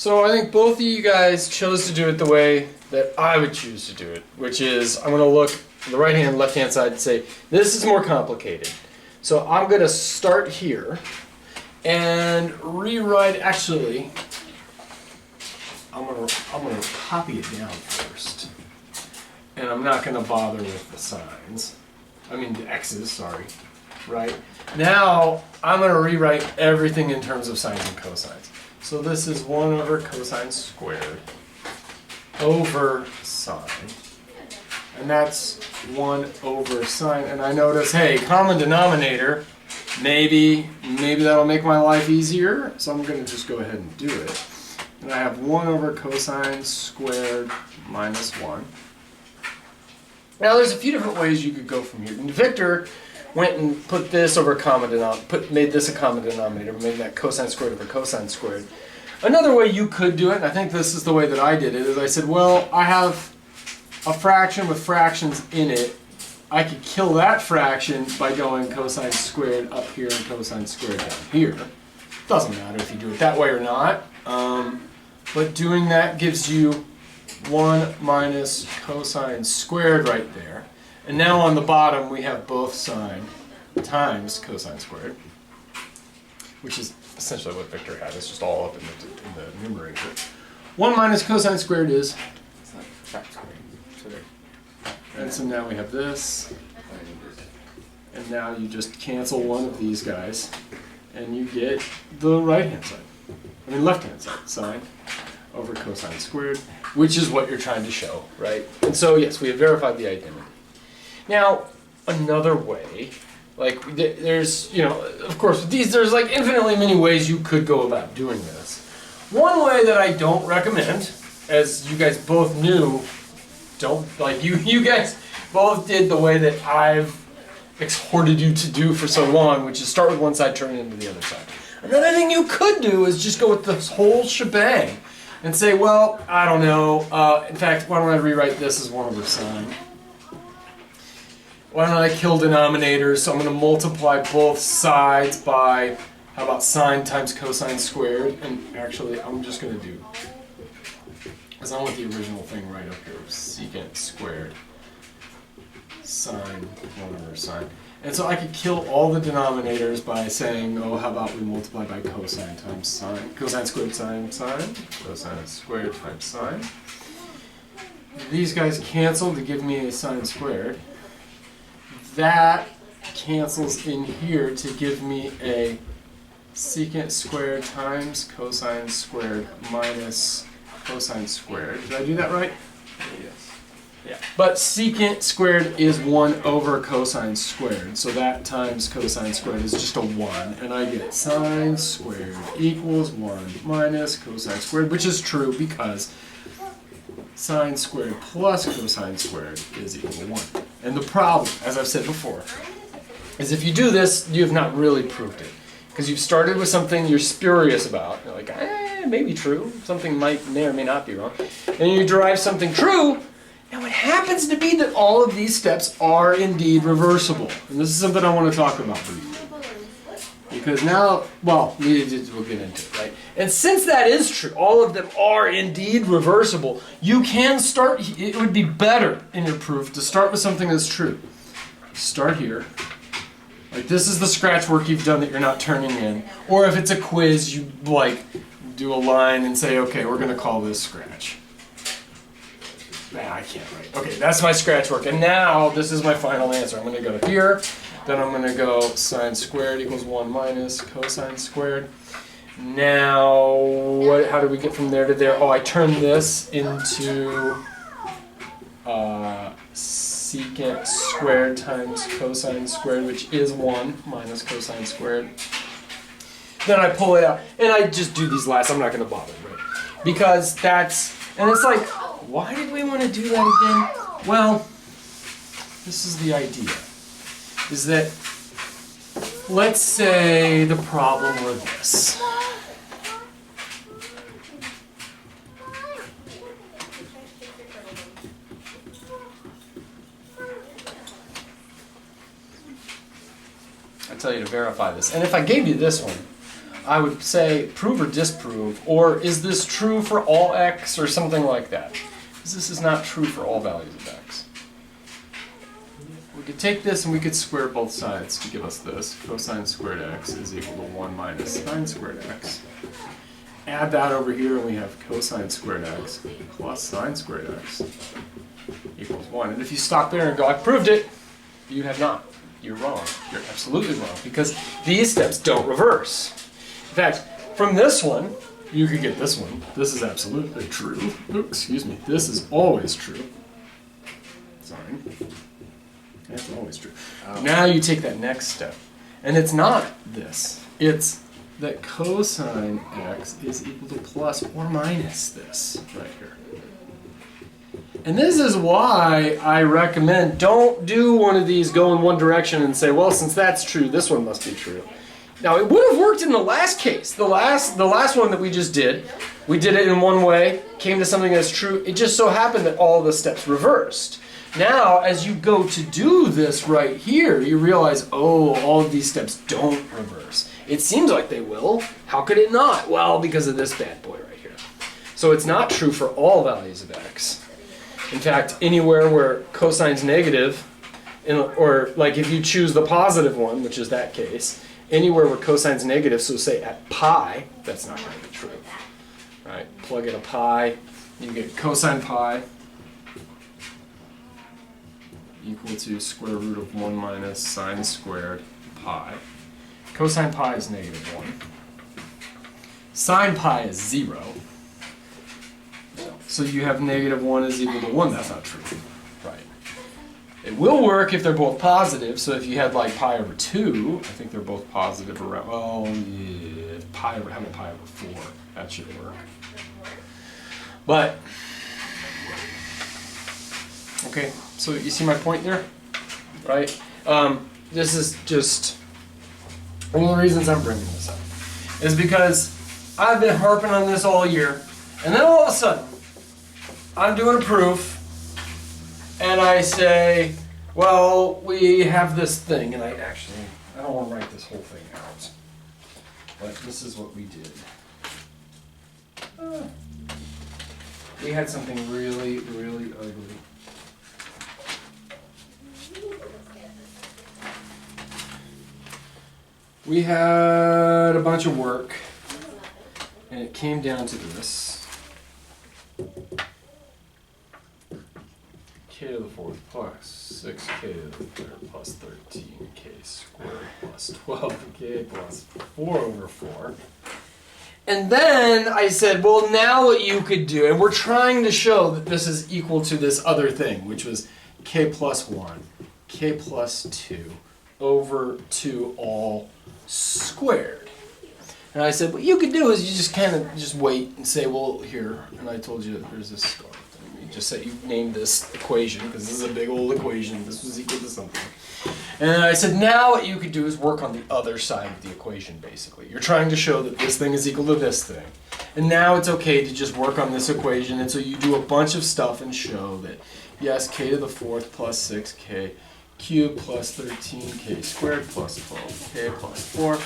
So I think both of you guys chose to do it the way that I would choose to do it, which is I'm going to look on the right hand, left hand side and say, this is more complicated. So I'm going to start here and rewrite, actually, I'm going to copy it down first. And I'm not going to bother with the signs. I mean the x's, sorry. Right? Now I'm going to rewrite everything in terms of sines and cosines. So this is 1 over cosine squared over sine. And that's 1 over sine. And I notice, hey, common denominator, maybe that'll make my life easier. So I'm going to just go ahead and do it. And I have 1 over cosine squared minus 1. Now there's a few different ways you could go from here. And Victor went and put this over common denominator, made this a common denominator, made that cosine squared over cosine squared. Another way you could do it, and I think this is the way that I did it, is I said, well, I have a fraction with fractions in it. I could kill that fraction by going cosine squared up here and cosine squared down here. Doesn't matter if you do it that way or not, but doing that gives you 1 minus cosine squared right there. And now on the bottom we have both sine times cosine squared, which is essentially what Victor had. It's just all up in the numerator. 1 minus cosine squared is, it's not fact squared. And so now we have this, and now you just cancel one of these guys, and you get the right hand side. I mean left hand side, sine over cosine squared, which is what you're trying to show, right? And so yes, we have verified the identity. Now, another way, like there's, of course with these there's like infinitely many ways you could go about doing this. One way that I don't recommend, as you guys both knew, you guys both did the way that I've exhorted you to do for so long, which is start with one side, turn it into the other side. Another thing you could do is just go with this whole shebang and say, well, I don't know, in fact, why don't I rewrite this as 1 over sine? Why don't I kill denominators? So I'm going to multiply both sides by, how about sine times cosine squared? And actually, I'm just going to do, because I want the original thing right up here, secant squared sine 1 over sine. And so I could kill all the denominators by saying, oh, how about we multiply by cosine times sine? Cosine squared sine, cosine squared times sine. These guys cancel to give me a sine squared. That cancels in here to give me a secant squared times cosine squared minus cosine squared. Did I do that right? Yes. Yeah. But secant squared is 1 over cosine squared, so that times cosine squared is just a 1, and I get sine squared equals 1 minus cosine squared, which is true because sine squared plus cosine squared is equal to 1. And the problem, as I've said before, is if you do this, you have not really proved it. Because you've started with something you're spurious about. You're like, maybe true. Something may or may not be wrong. And you derive something true. Now it happens to be that all of these steps are indeed reversible. And this is something I want to talk about for you. Because now, well, we'll get into it, right? And since that is true, all of them are indeed reversible, you can start, it would be better in your proof to start with something that's true. Start here. Like this is the scratch work you've done that you're not turning in. Or if it's a quiz, you do a line and say, okay, we're going to call this scratch. Man, I can't write. Okay, that's my scratch work. And now this is my final answer. I'm going to go here. Then I'm going to go sine squared equals 1 minus cosine squared. Now, how do we get from there to there? Oh, I turn this into secant squared times cosine squared, which is 1 minus cosine squared. Then I pull it out, and I just do these last. I'm not going to bother, right? Because that's, and it's like, why did we want to do that again? Well, this is the idea. Is that, let's say the problem were this. I tell you to verify this. And if I gave you this one, I would say prove or disprove, or is this true for all x, or something like that. Because this is not true for all values of x. We could take this and we could square both sides to give us this. Cosine squared x is equal to 1 minus sine squared x. Add that over here and we have cosine squared x plus sine squared x equals 1. And if you stop there and go, I proved it, you have not. You're wrong. You're absolutely wrong, because these steps don't reverse. In fact, from this one, you could get this one. This is absolutely true. Oops, excuse me. This is always true. Sorry. That's always true. Oh. Now you take that next step, and it's not this. It's that cosine x is equal to plus or minus this right here. And this is why I recommend don't do one of these, go in one direction and say, well, since that's true, this one must be true. Now, it would have worked in the last case. The last one that we just did, we did it in one way, came to something that's true. It just so happened that all the steps reversed. Now, as you go to do this right here, you realize, oh, all of these steps don't reverse. It seems like they will. How could it not? Well, because of this bad boy right here. So it's not true for all values of x. In fact, anywhere where cosine's negative, or like if you choose the positive one, which is that case, anywhere where cosine's negative, so say at pi, that's not going to be true. Right? Plug in a pi, you get cosine pi equal to square root of 1 minus sine squared pi. Cosine pi is negative 1. Sine pi is 0. So you have negative 1 is equal to 1. That's not true. Right. It will work if they're both positive. So if you had like pi over 2, I think they're both positive around, well, yeah, having pi over 4, that should work. But, okay, so you see my point there? Right? This is just, one of the reasons I'm bringing this up is because I've been harping on this all year, and then all of a sudden, I'm doing a proof, and I say, well, we have this thing, and I don't want to write this whole thing out, but this is what we did. We had something really, really ugly. We had a bunch of work, and it came down to this. K to the fourth plus 6k to the third plus 13k squared plus 12k plus 4 over 4. And then I said, well, now what you could do, and we're trying to show that this is equal to this other thing, which was k plus 1, k plus 2 over 2 all squared. And I said, what you could do is you just kind of just wait and say, well, here, and I told you that there's this scar. Just say you named this equation, because this is a big old equation, this was equal to something. And I said, now what you could do is work on the other side of the equation, basically. You're trying to show that this thing is equal to this thing. And now it's okay to just work on this equation, and so you do a bunch of stuff and show that, yes, k to the fourth plus 6k cubed plus 13k squared plus 12k plus 4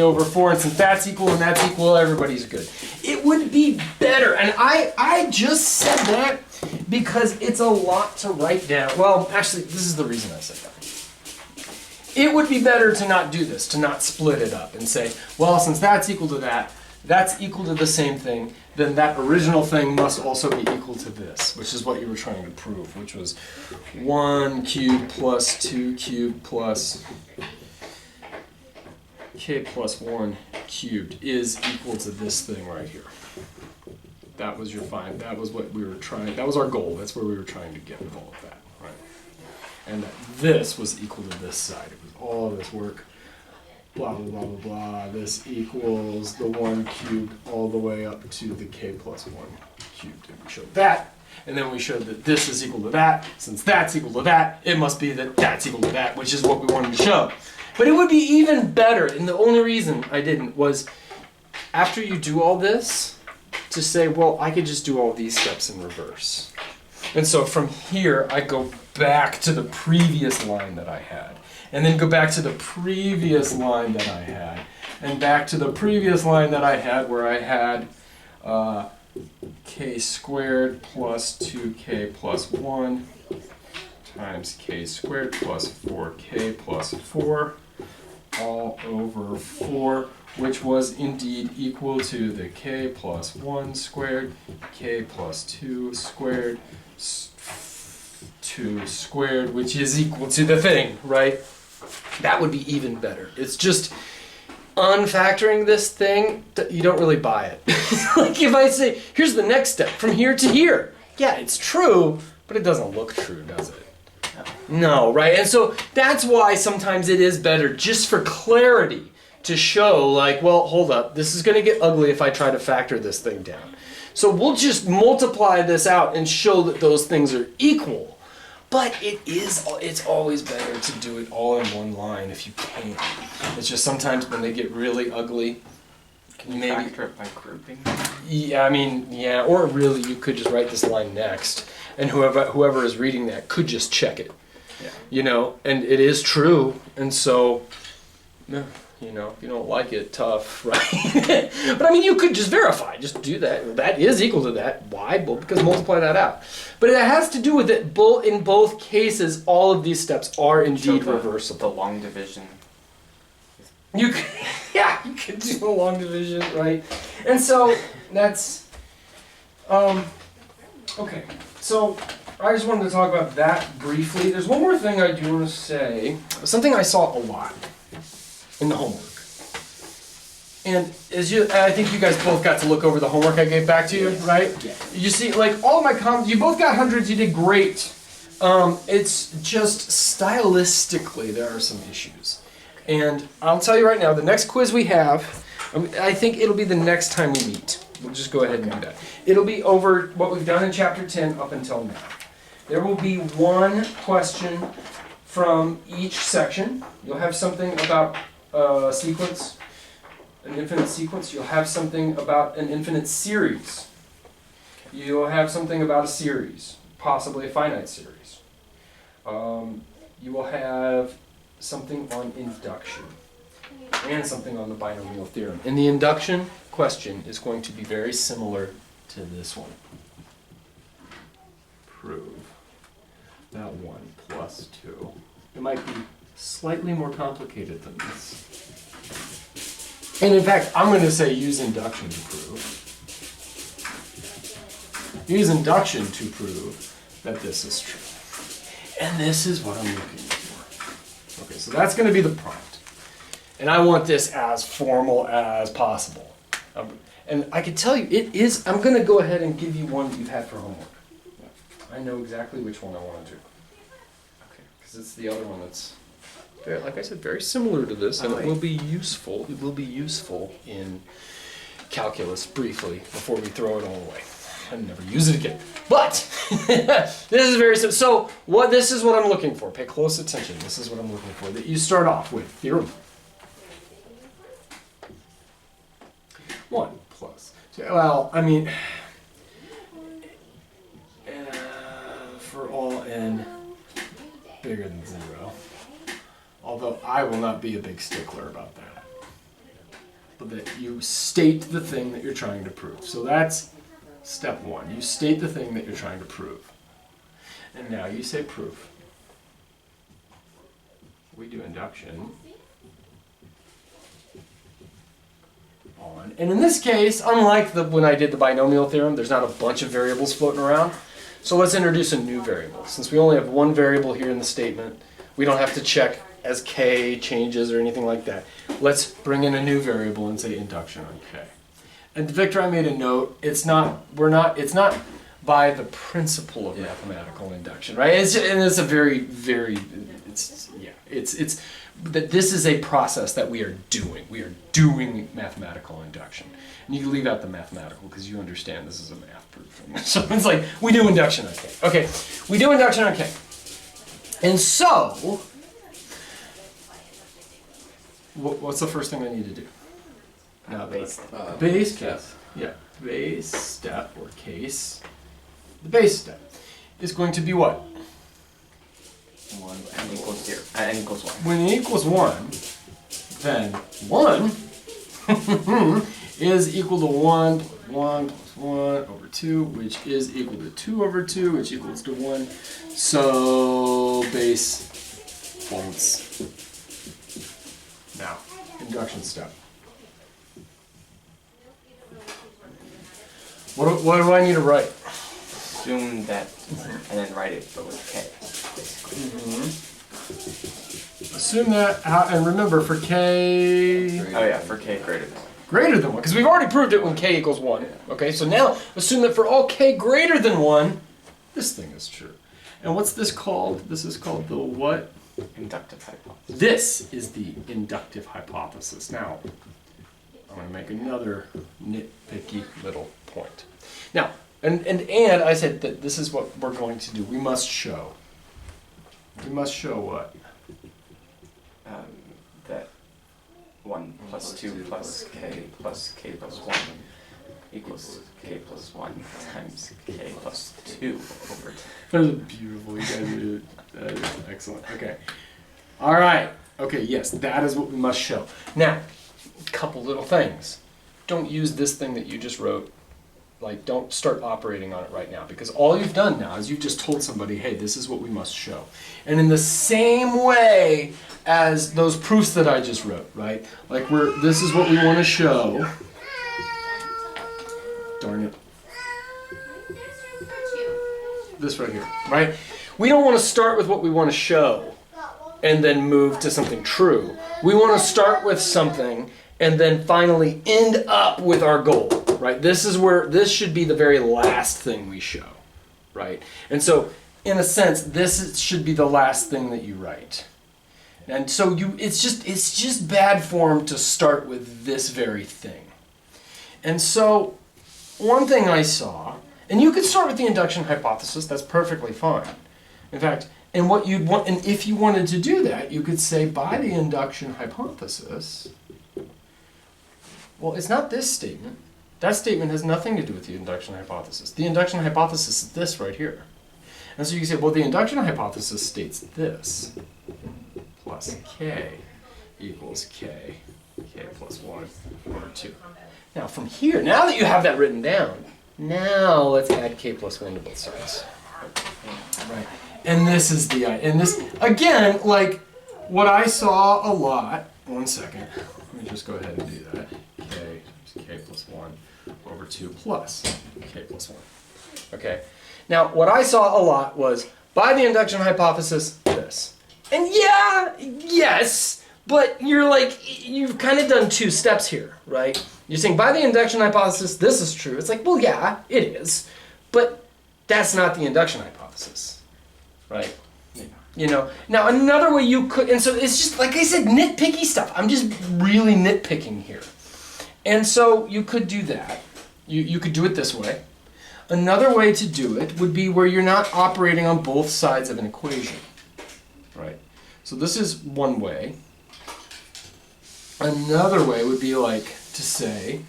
over 4, and since that's equal and that's equal, everybody's good. It would be better, and I just said that because it's a lot to write down. Well, actually, this is the reason I said that. It would be better to not do this, to not split it up and say, well, since that's equal to that, that's equal to the same thing, then that original thing must also be equal to this, which is what you were trying to prove, which was 1 cubed plus 2 cubed plus k plus 1 cubed is equal to this thing right here. That was your that was what we were trying, that was our goal, that's where we were trying to get with all of that, right? And that this was equal to this side. It was all this work. Blah, blah, blah, blah, blah. This equals the 1 cubed all the way up to the k plus 1 cubed. And we showed that. And then we showed that this is equal to that. Since that's equal to that, it must be that that's equal to that, which is what we wanted to show. But it would be even better, and the only reason I didn't was after you do all this, to say, well, I could just do all these steps in reverse. And so from here, I go back to the previous line that I had. And then go back to the previous line that I had. And back to the previous line that I had where I had k squared plus 2k plus 1 times k squared plus 4k plus 4 all over 4, which was indeed equal to the k plus 1 squared, k plus 2 squared, 2 squared, which is equal to the thing, right? That would be even better. It's just unfactoring this thing, you don't really buy it. Like if I say, here's the next step, from here to here. Yeah, it's true, but it doesn't look true, does it? No, right? And so that's why sometimes it is better, just for clarity, to show like, well, hold up, this is going to get ugly if I try to factor this thing down. So we'll just multiply this out and show that those things are equal. But it's always better to do it all in one line if you can. It's just sometimes when they get really ugly, can you maybe factor it by grouping? Yeah, I mean, yeah, or really you could just write this line next, and whoever is reading that could just check it. Yeah. You know, and it is true, and so, you know, if you don't like it, tough, right? But I mean, you could just verify, just do that. That is equal to that. Why? Well, because multiply that out. But it has to do with it. In both cases, all of these steps are indeed reversible. The long division. You could, yeah, you could do the long division, right? And so that's okay. So I just wanted to talk about that briefly. There's one more thing I do want to say. Something I saw a lot in the homework. And I think you guys both got to look over the homework I gave back to you, right? Yeah. You see, like all of my comments, you both got hundreds, you did great. It's just stylistically there are some issues. And I'll tell you right now, the next quiz we have, I think it'll be the next time we meet. We'll just go ahead and do that. It'll be over what we've done in chapter 10 up until now. There will be one question from each section. You'll have something about a sequence, an infinite sequence. You'll have something about an infinite series. You'll have something about a series, possibly a finite series. You will have something on induction and something on the binomial theorem. And the induction question is going to be very similar to this one. Prove that 1 plus 2. It might be slightly more complicated than this. And in fact, I'm going to say use induction to prove. Use induction to prove that this is true. And this is what I'm looking for. Okay, so that's going to be the prompt. And I want this as formal as possible. And I can tell you, it is, I'm going to go ahead and give you one that you've had for homework. I know exactly which one I want to do. Okay, because it's the other one that's, very, like I said, very similar to this, and it will be useful. It will be useful in calculus briefly before we throw it all away and never use it again. But this is very simple. So this is what I'm looking for. Pay close attention. This is what I'm looking for. That you start off with theorem. 1 plus. Well, I mean, for all n bigger than 0. Although I will not be a big stickler about that. But that you state the thing that you're trying to prove. So that's step 1. You state the thing that you're trying to prove. And now you say proof. We do induction on. And in this case, unlike when I did the binomial theorem, there's not a bunch of variables floating around. So let's introduce a new variable. Since we only have one variable here in the statement, we don't have to check as k changes or anything like that. Let's bring in a new variable and say induction on k. And Victor, I made a note. It's not by the principle of mathematical induction, right? It's a very, very, it's that this is a process that we are doing. We are doing mathematical induction. And you can leave out the mathematical because you understand this is a math proof. So it's like, we do induction on k. Okay, we do induction on k. And so, what's the first thing I need to do? Base case. Yeah, base step or case. The base step is going to be what? 1 n equals 0. N equals 1. When n equals 1, then 1 is equal to 1 plus 1 plus 1 over 2, which is equal to 2 over 2, which equals to 1. So base holds. Now, induction step. What do I need to write? Assume that, and then write it, but with k. Assume that, and remember for k... Oh yeah, for k greater than 1. Greater than 1, because we've already proved it when k equals 1. Okay, so now assume that for all k greater than 1, this thing is true. And what's this called? This is called the what? Inductive hypothesis. This is the inductive hypothesis. Now, I'm going to make another nitpicky little point. Now, and I said that this is what we're going to do. We must show. We must show what? That 1 plus 2 plus k plus 1 equals k plus 1 times k plus 2 over 2. That is beautiful. You guys did it. That is excellent. Okay. All right. Okay, yes, that is what we must show. Now, a couple little things. Don't use this thing that you just wrote. Like, don't start operating on it right now, because all you've done now is you've just told somebody, hey, this is what we must show. And in the same way as those proofs that I just wrote, right? Like, this is what we want to show. Darn it. This right here, right? We don't want to start with what we want to show and then move to something true. We want to start with something and then finally end up with our goal, right? This should be the very last thing we show, right? And so, in a sense, this should be the last thing that you write. And so it's just bad form to start with this very thing. And so, one thing I saw, and you could start with the induction hypothesis, that's perfectly fine. In fact, and if you wanted to do that, you could say by the induction hypothesis, well, it's not this statement. That statement has nothing to do with the induction hypothesis. The induction hypothesis is this right here. And so you can say, well, the induction hypothesis states this, plus k equals k plus 1 over 2. Now from here, now that you have that written down, now let's add k plus 1 to both sides. Right. And this is and this, again, like what I saw a lot, one second, let me just go ahead and do that. K plus 1 over 2 plus k plus 1. Okay. Now, what I saw a lot was, by the induction hypothesis, this. And yeah, yes, but you've kind of done two steps here, right? You're saying, by the induction hypothesis, this is true. It's like, well, yeah, it is. But that's not the induction hypothesis, right? You know, now another way you could, and so it's just, like I said, nitpicky stuff. I'm just really nitpicking here. And so you could do that. You could do it this way. Another way to do it would be where you're not operating on both sides of an equation, right? So this is one way. Another way would be like to say,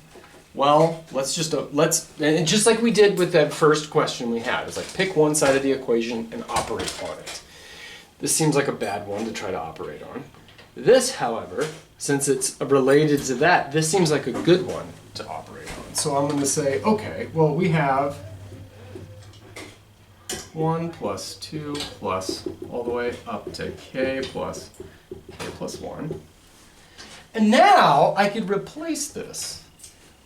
well, and just like we did with that first question we had, it's like pick one side of the equation and operate on it. This seems like a bad one to try to operate on. This, however, since it's related to that, this seems like a good one to operate on. So I'm going to say, okay, well, we have 1 plus 2 plus all the way up to k plus 1. And now I could replace this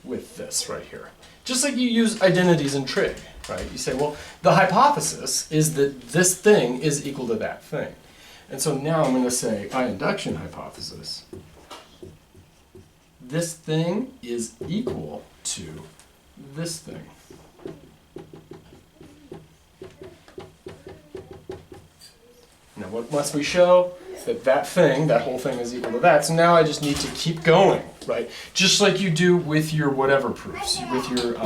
with this right here. Just like you use identities in trig, right? You say, well, the hypothesis is that this thing is equal to that thing. And so now I'm going to say, by induction hypothesis, this thing is equal to this thing. Now what must we show? That thing, that whole thing is equal to that. So now I just need to keep going, right? Just like you do with your whatever proofs, with your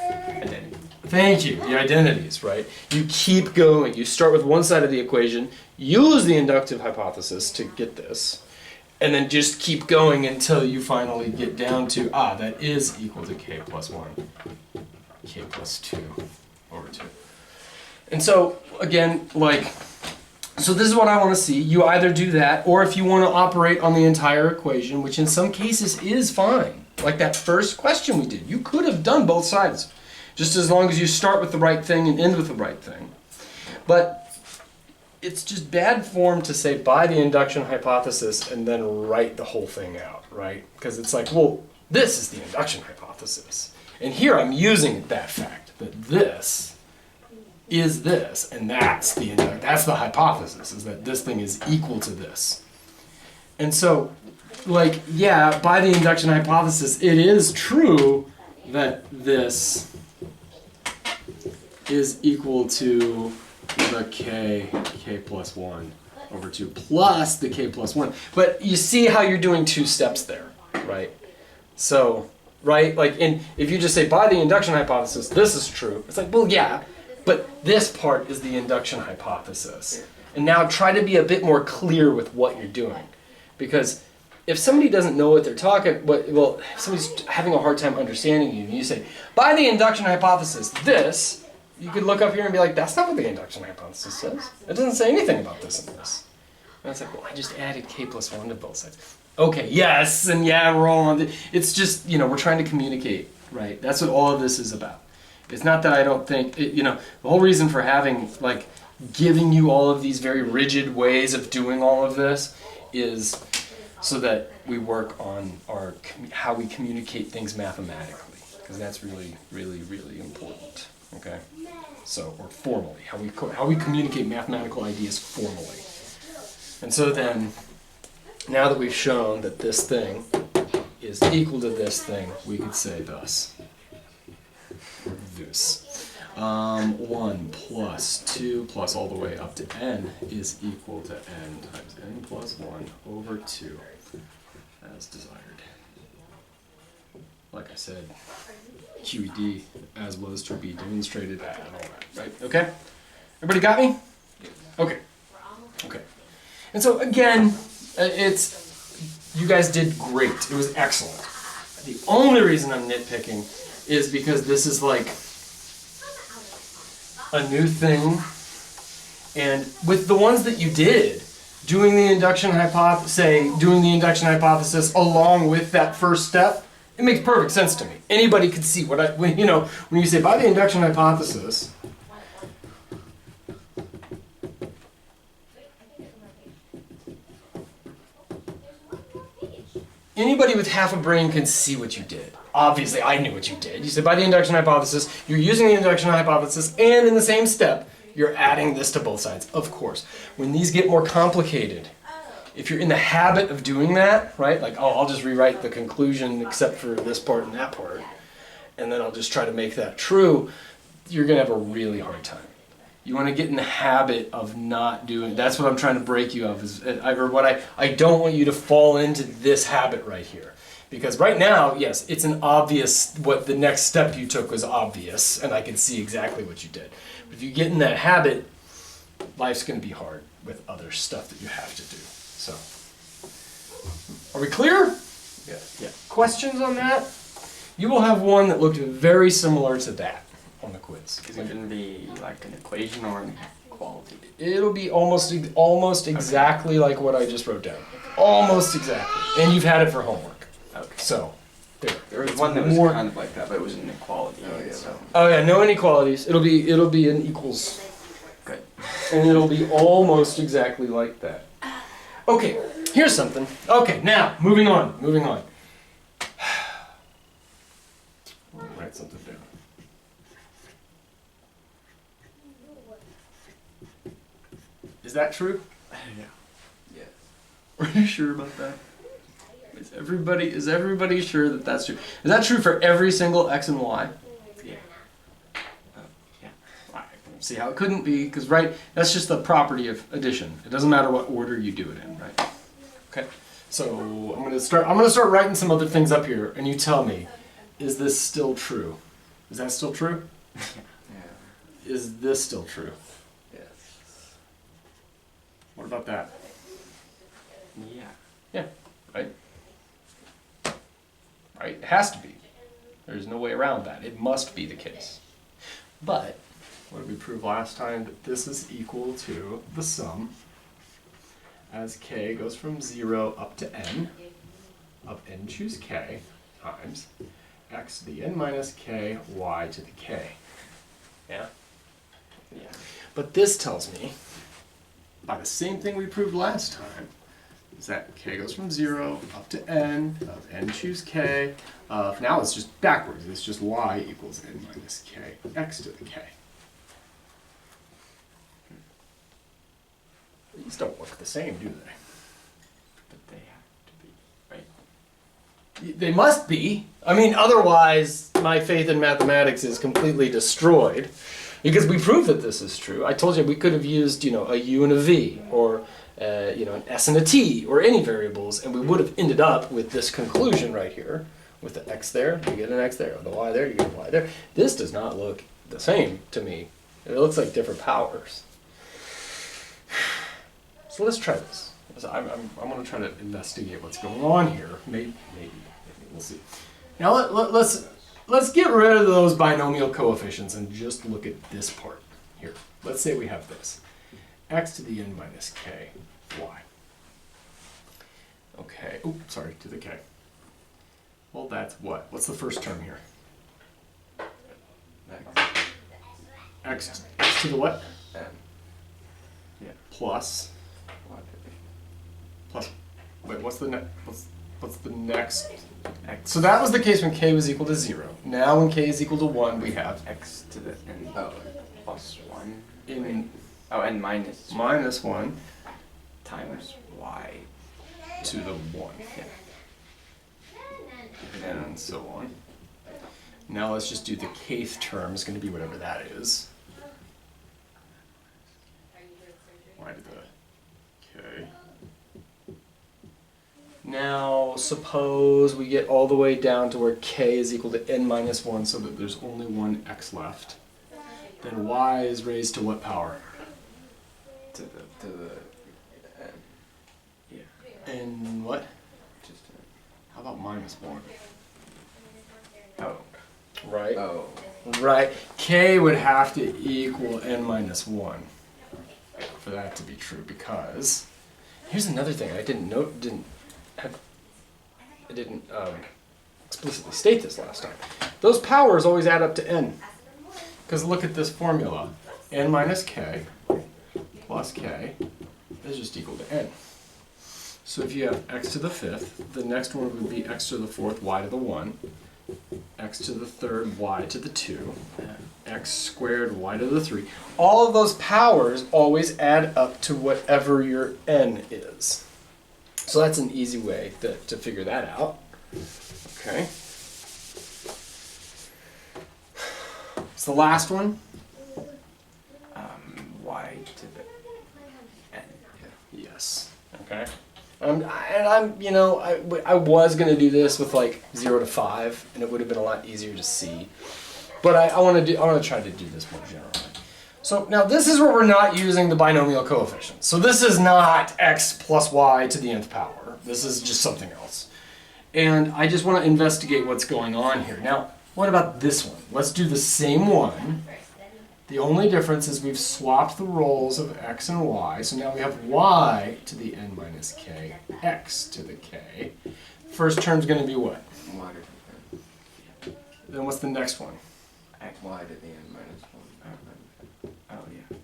Identity. Thank you, the identities, right? You keep going. You start with one side of the equation, use the inductive hypothesis to get this, and then just keep going until you finally get down to, that is equal to k plus 1, k plus 2 over 2. And so, again, So this is what I want to see. You either do that, or if you want to operate on the entire equation, which in some cases is fine. Like that first question we did. You could have done both sides, just as long as you start with the right thing and end with the right thing. But it's just bad form to say by the induction hypothesis and then write the whole thing out, right? Because it's like, well, this is the induction hypothesis. And here I'm using that fact, that this is this, and that's the hypothesis, is that this thing is equal to this. And so, like, yeah, by the induction hypothesis, it is true that this is equal to the k plus 1 over 2 plus the k plus 1. But you see how you're doing two steps there, right? So, right, like, if you just say by the induction hypothesis, this is true, it's like, well, yeah, but this part is the induction hypothesis. And now try to be a bit more clear with what you're doing. Because if somebody doesn't know what they're talking, well, if somebody's having a hard time understanding you, and you say, by the induction hypothesis, this, you could look up here and be like, that's not what the induction hypothesis says. It doesn't say anything about this and this. And it's like, well, I just added k plus 1 to both sides. Okay, yes, and yeah, we're all on the, it's just, we're trying to communicate, right? That's what all of this is about. It's not that I don't think, the whole reason for having, like, giving you all of these very rigid ways of doing all of this is so that we work on how we communicate things mathematically, because that's really, really, really important, okay? So, or formally, how we communicate mathematical ideas formally. And so then, now that we've shown that this thing is equal to this thing, we could say thus. This. 1 plus 2 plus all the way up to n is equal to n times n plus 1 over 2 as desired. Like I said, QED as was to be demonstrated and all that, right? Okay? Everybody got me? Okay. Okay. And so again, you guys did great. It was excellent. The only reason I'm nitpicking is because this is like a new thing, and with the ones that you did, doing the induction hypothesis along with that first step, it makes perfect sense to me. Anybody could see when you say by the induction hypothesis, anybody with half a brain can see what you did. Obviously, I knew what you did. You said by the induction hypothesis, you're using the induction hypothesis, and in the same step, you're adding this to both sides. Of course. When these get more complicated, if you're in the habit of doing that, right, like, oh, I'll just rewrite the conclusion except for this part and that part, and then I'll just try to make that true, you're going to have a really hard time. You want to get in the habit of not doing, that's what I'm trying to break you of, I don't want you to fall into this habit right here. Because right now, yes, it's an obvious, what the next step you took was obvious, and I can see exactly what you did. But if you get in that habit, life's going to be hard with other stuff that you have to do. So, are we clear? Yeah. Yeah. Questions on that? You will have one that looked very similar to that on the quiz. Is it going to be like an equation or an inequality? It'll be almost exactly like what I just wrote down. Almost exactly. And you've had it for homework. Okay. So, there was one that was kind of like that, but it was an inequality. Oh yeah, no inequalities. It'll be an equals. Good. And it'll be almost exactly like that. Okay, here's something. Okay, now, moving on. I'll write something down. Is that true? Yeah. Yeah. Are you sure about that? Is everybody sure that that's true? Is that true for every single x and y? Yeah. Yeah. I see how it couldn't be, because that's just the property of addition. It doesn't matter what order you do it in, right? Okay. So I'm gonna start writing some other things up here, and you tell me, is this still true? Is that still true? Yeah. Is this still true? Yes. What about that? Yeah. Yeah. Right? Right? It has to be. There's no way around that. It must be the case. But, what did we prove last time? That this is equal to the sum as k goes from 0 up to n, of n choose k, times x to the n minus k, y to the k. Yeah? Yeah. But this tells me, by the same thing we proved last time, is that k goes from 0 up to n, of n choose k, of, now it's just backwards, it's just y equals n minus k, x to the k. These don't look the same, do they? But they have to be, right? They must be. I mean, otherwise, my faith in mathematics is completely destroyed. Because we proved that this is true. I told you we could have used, you know, a u and a v, or you know, an s and a t, or any variables, and we would have ended up with this conclusion right here. With the x there, you get an x there. With the y there, you get a y there. This does not look the same to me. It looks like different powers. So let's try this. I'm going to try to investigate what's going on here. Maybe we'll see. Now let's get rid of those binomial coefficients and just look at this part here. Let's say we have this. X to the n minus k, y. Okay, oops, sorry, to the k. Well, that's what? What's the first term here? X to the what? N. Yeah. Plus, wait, what's the next? X. So that was the case when k was equal to 0. Now when k is equal to 1, we have X to the n plus 1. in Oh, n minus minus 1 times y. to the 1. Yeah. And so on. Now let's just do the kth term, is going to be whatever that is. Y to the k. Now suppose we get all the way down to where k is equal to n minus 1 so that there's only one x left. Then y is raised to what power? To the n. Yeah. And what? Just How about minus 1? oh. Right? Oh. Right. K would have to equal n minus 1 for that to be true, because here's another thing I didn't explicitly state this last time. Those powers always add up to n. Because look at this formula. N minus k plus k is just equal to n. So if you have x to the 5th, the next one would be x to the 4th, y to the 1, x to the 3rd, y to the 2, x squared, y to the 3. All of those powers always add up to whatever your n is. So that's an easy way to figure that out. Okay. What's the last one? Y to the n. Yeah. Yes. Okay. You know, I was gonna do this with like 0 to 5, and it would have been a lot easier to see. But I want to try to do this more generally. So now this is where we're not using the binomial coefficients. So this is not x plus y to the nth power. This is just something else. And I just want to investigate what's going on here. Now, what about this one? Let's do the same one. The only difference is we've swapped the roles of x and y. So now we have y to the n minus k, x to the k. First term's going to be what? Y to the n. Then what's the next one? Y to the n minus 1. Oh, yeah.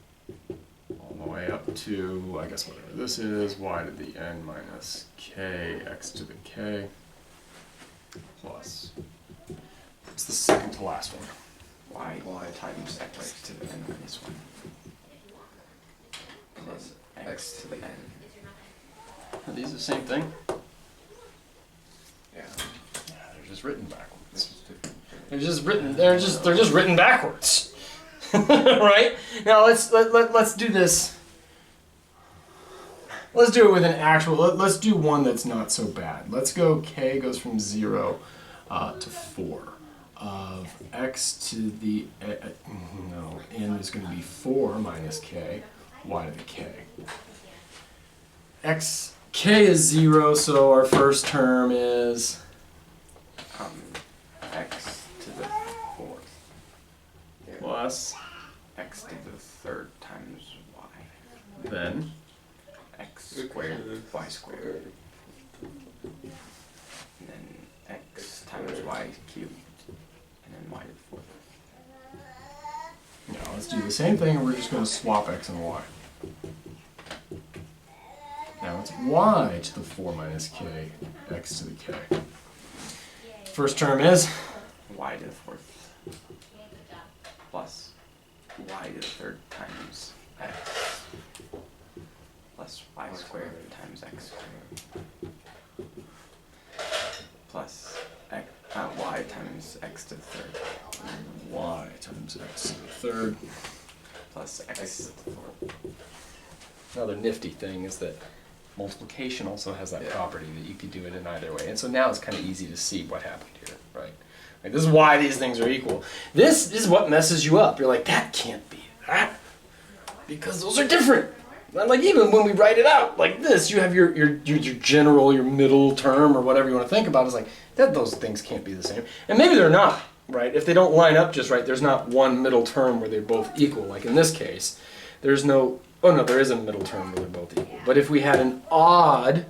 All the way up to, I guess whatever this is, y to the n minus k, x to the k, plus, what's the second to last one? Y times x to the n minus 1. Plus x to the n. Are these the same thing? Yeah. Yeah, they're just written backwards. This is different. They're just written backwards. Right? Now let's do this. Let's do it with an actual, let's do one that's not so bad. Let's go k goes from 0 to 4 of x to the, no, n is going to be 4 minus k, y to the k. K is 0, so our first term is X to the 4th. Yeah. plus X to the 3rd times y. then X squared y cubed, and then y to the fourth. Now let's do the same thing, and we're just going to swap x and y. Now it's y to the 4 minus k, x to the k. First term is Y to the fourth plus y to the third times x plus y squared times x squared plus y times x to the third y times x to the third. plus x to the fourth. Another nifty thing is that multiplication also has that Yeah. property that you could do it in either way. And so now it's kind of easy to see what happened here, right? Like, this is why these things are equal. This is what messes you up. You're like, that can't be that, because those are different. And like, even when we write it out like this, you have your general, your middle term, or whatever you want to think about. It's like, those things can't be the same. And maybe they're not, right? If they don't line up just right, there's not one middle term where they're both equal. Like in this case, there's no... Oh no, there is a middle term where they're both equal. But if we had an odd,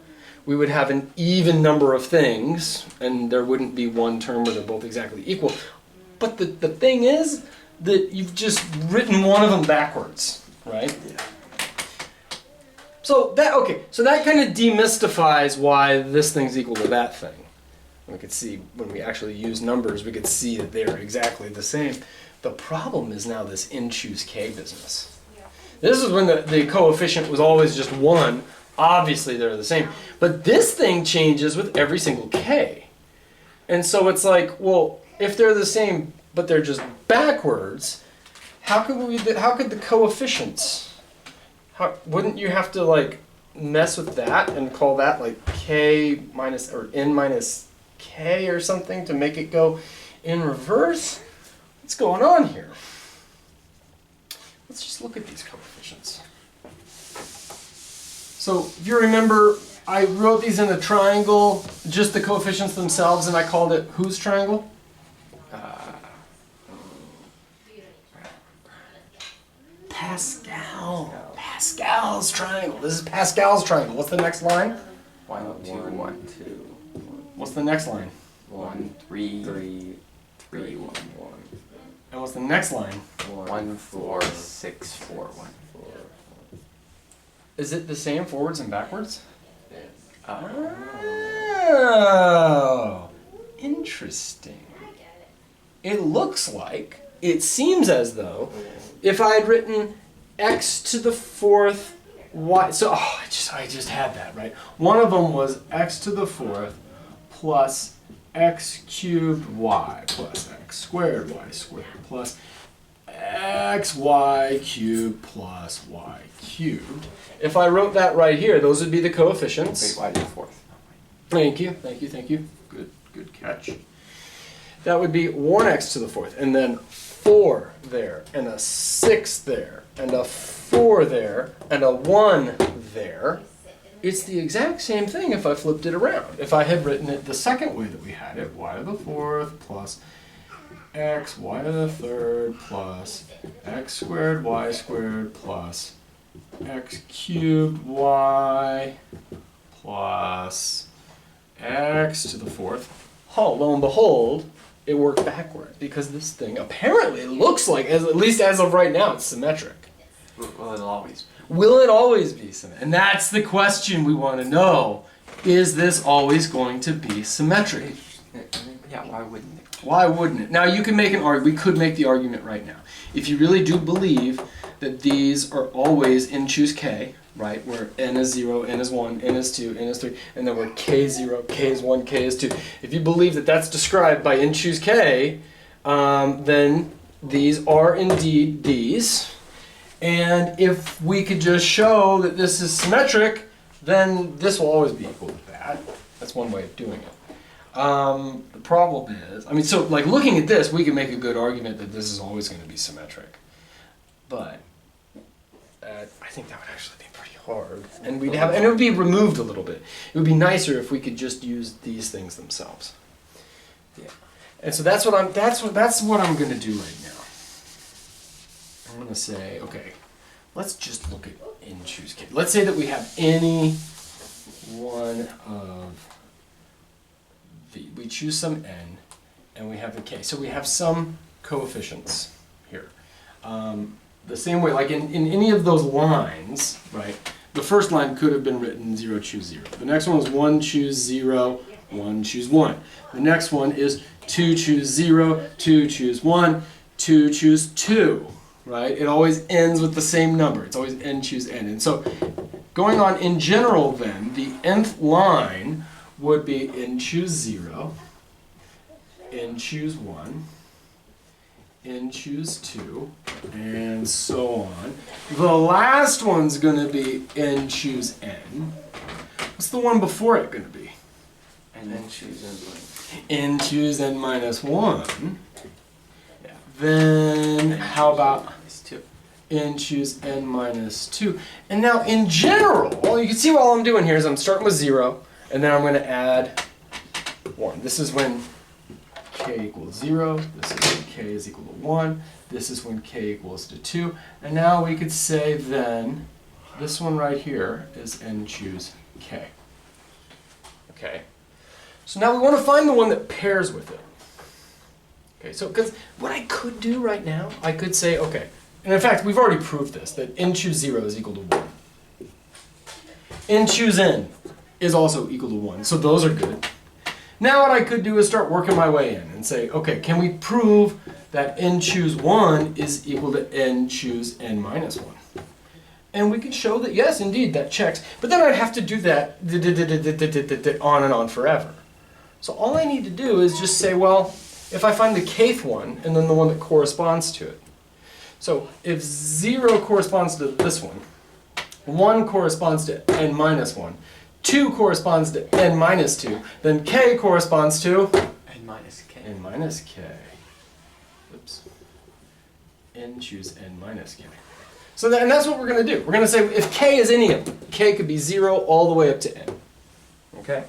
we would have an even number of things, and there wouldn't be one term where they're both exactly equal. But the thing is that you've just written one of them backwards, right? Yeah. So that kind of demystifies why this thing's equal to that thing. We could see, when we actually use numbers, we could see that they're exactly the same. The problem is now this n choose k business. This is when the coefficient was always just 1. Obviously they're the same. But this thing changes with every single k. And so it's like, well, if they're the same but they're just backwards, how could the coefficients, wouldn't you have to like mess with that and call that like k minus or n minus k or something to make it go in reverse? What's going on here? Let's just look at these coefficients. So if you remember, I wrote these in a triangle, just the coefficients themselves, and I called it whose triangle? Pascal's triangle. This is Pascal's triangle. What's the next line? 1, 2, 1, 2. What's the next line? 1, 3, 3, 3, 1, 1. And what's the next line? 1, 4, 6, 4, 1. Is it the same forwards and backwards? Uh, Oh, interesting. It looks like, it seems as though, if I had written x to the fourth y, so I just had that, right? One of them was x to the fourth plus x cubed y plus x squared plus xy cubed plus y cubed. If I wrote that right here, those would be the coefficients. wait, y to the fourth. Thank you. Good catch. That would be 1x to the fourth, and then 4 there, and a 6 there, and a 4 there, and a 1 there. It's the exact same thing if I flipped it around. If I had written it the second way that we had it, y to the fourth plus x, y to the third plus x squared, y squared plus x cubed, y plus x to the fourth. Oh, lo and behold, it worked backward because this thing apparently looks like, at least as of right now, it's symmetric. Well, it'll always be. Will it always be symmetric? And that's the question we want to know. Is this always going to be symmetric? Yeah, why wouldn't it? Why wouldn't it? Now you can make an argument. We could make the argument right now. If you really do believe that these are always n choose k, right, where n is 0, n is 1, n is 2, n is 3, and then where k is 0, k is 1, k is 2. If you believe that that's described by n choose k, then these are indeed these. And if we could just show that this is symmetric, then this will always be equal to that. That's one way of doing it. The problem is, I mean, so like looking at this, we can make a good argument that this is always going to be symmetric. But I think that would actually be pretty hard, and it would be removed a little bit. It would be nicer if we could just use these things themselves. Yeah. And so that's what I'm going to do right now. I'm going to say, okay, let's just look at n choose k. Let's say that we have any one of the, we choose some n, and we have the k. So we have some coefficients here. The same way, like in any of those lines, right? The first line could have been written 0, choose 0. The next one is 1, choose 0, 1, choose 1. The next one is 2, choose 0, 2, choose 1, 2, choose 2, right? It always ends with the same number. It's always n, choose n. And so going on in general then, the nth line would be n, choose 0, n, choose 1, n, choose 2, and so on. The last one's going to be n, choose n. What's the one before it going to be? N, choose n. N, choose n minus 1. Yeah. Then how about n, choose n minus 2? And now in general, well, you can see what all I'm doing here is I'm starting with 0, and then I'm going to add 1. This is when k equals 0, this is when k is equal to 1, this is when k equals to 2, and now we could say then this one right here is n, choose k. Okay, so now we want to find the one that pairs with it. Okay, so because what I could do right now, I could say, okay, and in fact we've already proved this, that n, choose 0 is equal to 1. N, choose n is also equal to 1, so those are good. Now what I could do is start working my way in and say, okay, can we prove that n, choose 1 is equal to n, choose n minus 1? And we can show that, yes, indeed, that checks. But then I'd have to do that on and on forever. So all I need to do is just say, well, if I find the kth one, and then the one that corresponds to it. So if 0 corresponds to this one, 1 corresponds to n minus 1, 2 corresponds to n minus 2, then k corresponds to N minus k. n minus k. Oops. N, choose n minus k. So and that's what we're going to do. We're going to say if k is any of them, k could be 0 all the way up to n. Okay?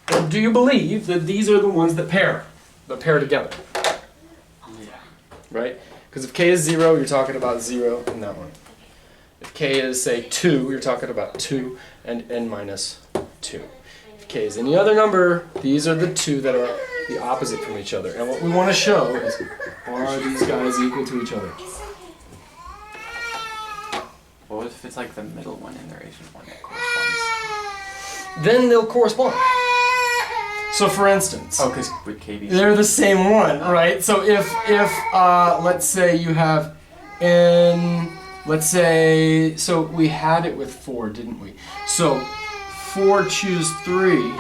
Well, do you believe that these are the ones that pair together? Yeah. Right? Because if k is 0, you're talking about 0 in that one. If k is, say, 2, you're talking about 2 and n minus 2. If k is any other number, these are the two that are the opposite from each other. And what we want to show is, are these guys equal to each other? What if it's like the middle one and there isn't one that corresponds? Then they'll correspond. So for instance, Oh, because with k be they're the same one, right? So if let's say you have n, let's say, so we had it with 4, didn't we? So 4 choose 3,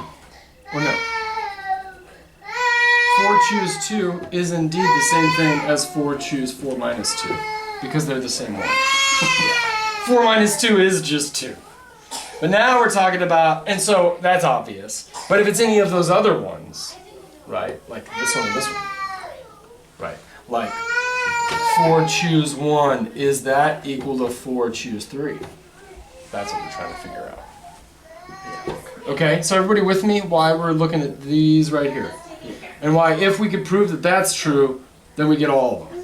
or no, 4 choose 2 is indeed the same thing as 4 choose 4 minus 2, because they're the same one. 4 minus 2 is just 2. But now we're talking about, and so that's obvious. But if it's any of those other ones, right, like this one and this one, right, like 4 choose 1, is that equal to 4 choose 3? That's what we're trying to figure out. Okay, so everybody with me? Why we're looking at these right here. And why, if we could prove that that's true, then we get all of them.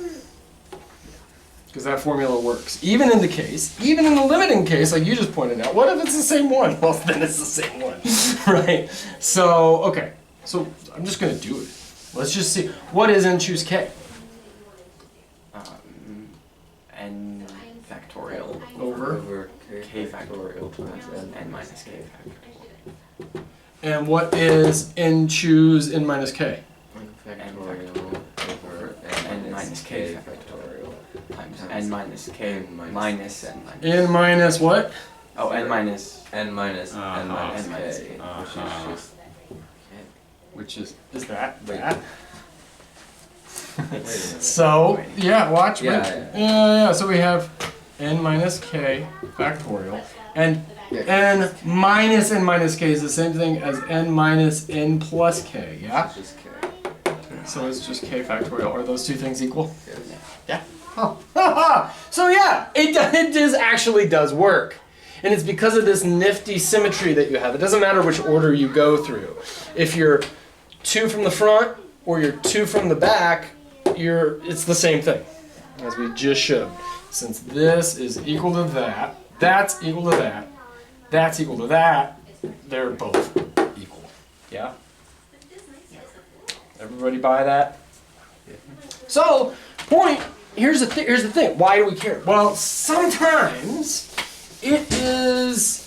Because that formula works. Even in the case, even in the limiting case, like you just pointed out, what if it's the same one? Well, then it's the same one, right? So, okay, so I'm just going to do it. Let's just see. What is n choose k? N factorial Over k factorial plus n minus k factorial. And what is n choose n minus k? Factorial over n minus k factorial times n minus k minus n minus. N minus what? Oh, n minus n minus n minus n minus k, Which is that? Wait. That? Wait a minute. So, yeah, watch. Yeah, wait. yeah. Yeah, so we have n minus k factorial. And Yeah. n minus k is the same thing as n minus n plus k, yeah? It's just k. So it's just k factorial. Are those two things equal? Yes. Yeah. Oh. So yeah, it actually does work. And it's because of this nifty symmetry that you have. It doesn't matter which order you go through. If you're 2 from the front or you're 2 from the back, it's the same thing, as we just showed. Since this is equal to that, that's equal to that, that's equal to that, they're both equal. Yeah? Everybody buy that? So, here's the thing. Why do we care? Well, sometimes it is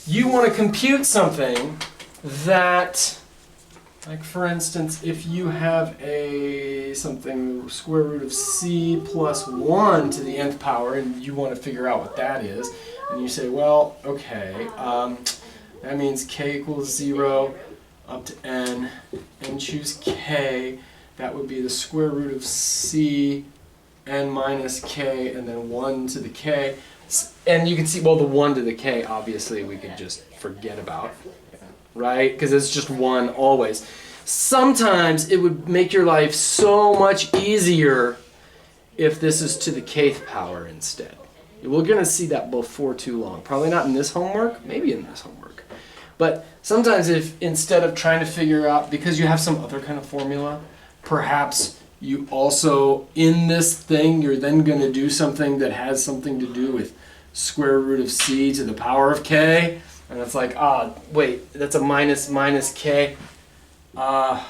you want to compute something that, like for instance, if you have something square root of c plus 1 to the nth power, and you want to figure out what that is, and you say, well, okay, that means k equals 0 up to n, and choose k. That would be the square root of c n minus k, and then 1 to the k. And you can see, well, the 1 to the k, obviously, we could just forget about, right? Because it's just 1 always. Sometimes it would make your life so much easier if this is to the kth power instead. We're going to see that before too long. Probably not in this homework, maybe in this homework. But sometimes if instead of trying to figure out, because you have some other kind of formula, perhaps you also, in this thing, you're then going to do something that has something to do with square root of c to the power of k. And it's like, wait, that's a minus k. That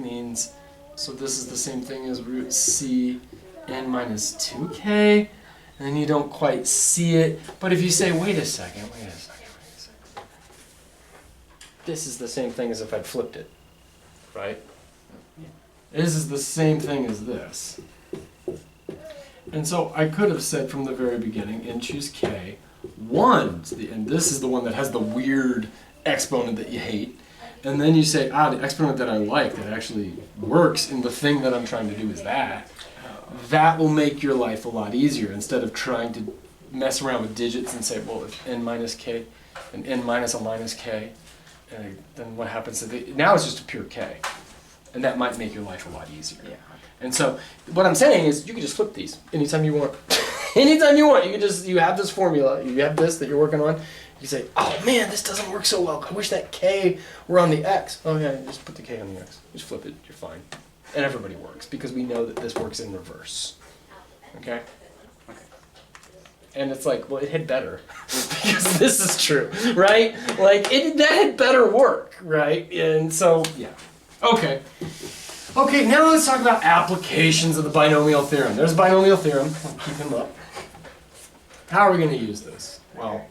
means, so this is the same thing as root c n minus 2k. And then you don't quite see it. But if you say, wait a second. This is the same thing as if I'd flipped it, right? This is the same thing as this. And so I could have said from the very beginning, and choose k, 1 to the end. This is the one that has the weird exponent that you hate. And then you say, the exponent that I like, that actually works in the thing that I'm trying to do is that. That will make your life a lot easier instead of trying to mess around with digits and say, well, if n minus k and n minus a minus k, then what happens to the, now it's just a pure k. And that might make your life a lot easier. Yeah. And so what I'm saying is you can just flip these anytime you want. Anytime you want. You have this formula, you have this that you're working on. You say, oh man, this doesn't work so well. I wish that k were on the x. Oh yeah, just put the k on the x. Just flip it, you're fine. And everybody works because we know that this works in reverse. Okay? Okay. And it's like, well, it had better because this is true, right? Like, that had better work, right? And so, yeah. Okay. Okay, now let's talk about applications of the binomial theorem. There's a binomial theorem. I'll keep him up. How are we going to use this? Well,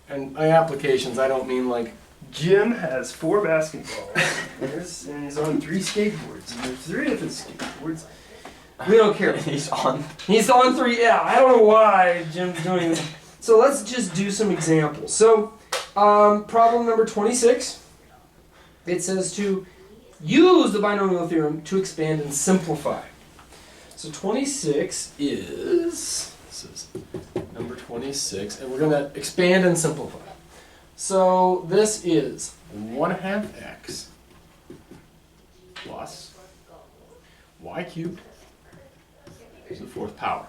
and by applications, I don't mean like, Jim has 4 basketballs, and he's on 3 skateboards, and there's 3 different skateboards. We don't care. He's on 3, yeah, I don't know why Jim's doing this. So let's just do some examples. So, problem number 26, it says to use the binomial theorem to expand and simplify. So 26 this is number 26, and we're going to expand and simplify. So this is 1/2 x plus y cubed to the 4th power.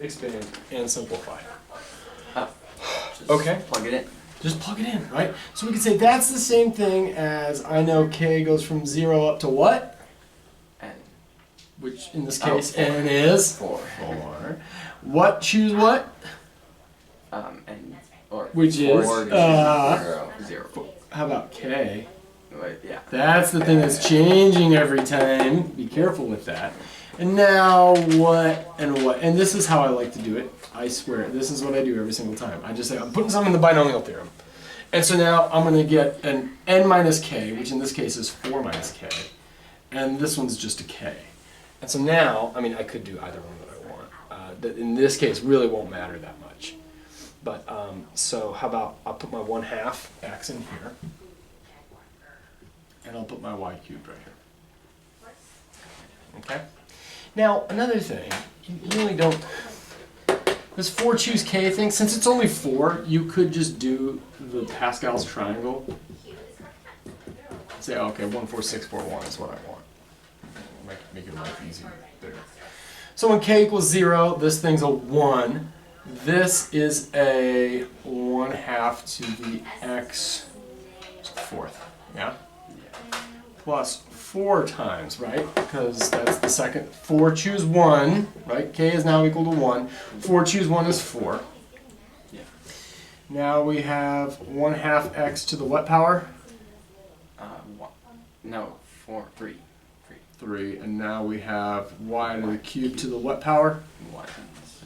Expand and simplify. Okay. Plug it in. Just plug it in, right? So we can say that's the same thing as, I know k goes from 0 up to what? N. Which in this case n is 4. 4. What, choose what? N. Or Which is 4 to 0. How about k? Wait, yeah. That's the thing that's changing every time. Be careful with that. And now what and what? And this is how I like to do it. I swear, this is what I do every single time. I just say, I'm putting something in the binomial theorem. And so now I'm going to get an n minus k, which in this case is 4 minus k. And this one's just a k. And so now, I mean, I could do either one that I want. That in this case really won't matter that much. But, so how about I'll put my 1/2 x in here. And I'll put my y cubed right here. Okay? Now, another thing, you really don't, this 4 choose k thing, since it's only 4, you could just do the Pascal's triangle. Say, okay, 1, 4, 6, 4, 1 is what I want. Make your life easier there. So when k equals 0, this thing's a 1. This is a 1/2 to the x 4th, yeah? Plus 4 times, right? Because that's the second. 4 choose 1, right? K is now equal to 1. 4 choose 1 is 4. Yeah. Now we have 1/2 x to the what power? 1. No, 4, 3. 3, and now we have y to the cube to the what power? 1.